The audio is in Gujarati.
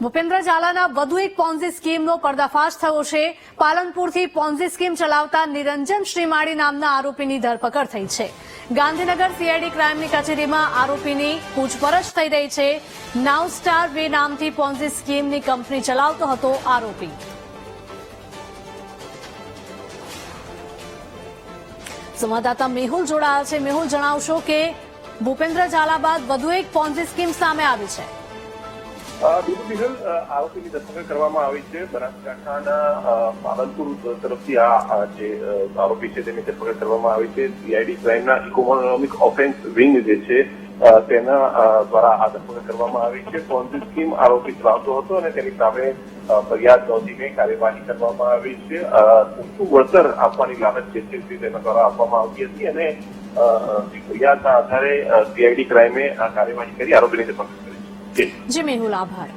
ભૂપેન્દ્ર ઝાલાના વધુ એક પોન્ઝી સ્કીમનો પર્દાફાશ થયો છે। પાલનપુરથી પોન્ઝી સ્કીમ ચલાવતા નિરંજન શ્રીમાળી નામના આરોપીની ધરપકડ થઈ છે। ગાંધીનગર સીઆઈડી ક્રાઇમની કચેરીમાં આરોપીની પૂછપરછ થઈ રહી છે। નાવ સ્ટાર વે નામથી પોન્ઝી સ્કીમની કંપની ચલાવતો હતો આરોપી। સંવાદદાતા મેહુલ જોડાયા છે। મેહુલ, જણાવશો કે ભૂપેન્દ્ર ઝાલા બાદ વધુ એક પોન્ઝી સ્કીમ સામે આવી છે। આરોપીની ધરપકડ કરવામાં આવી છે। બનાસકાંઠાના પાલનપુર તરફથી આ જે આરોપી છે તેની ધરપકડ કરવામાં આવી છે। સીઆઈડી ક્રાઇમના ઇકોનોમિક ઓફેન્સ વિંગ જે છે તેના દ્વારા આ ધરપકડ કરવામાં આવી છે। પોન્ઝી સ્કીમ આરોપી ચલાવતો હતો અને તેની સામે ફરિયાદ નોંધીને કાર્યવાહી કરવામાં આવી છે। ઊંચું વળતર આપવાની લાલચ જે છે તેના દ્વારા આપવામાં આવતી હતી અને ફરિયાદના આધારે સીઆઈડી ક્રાઇમે આ કાર્યવાહી કરી આરોપીની ધરપકડ કરી છે। જી મેહુલ, આભાર।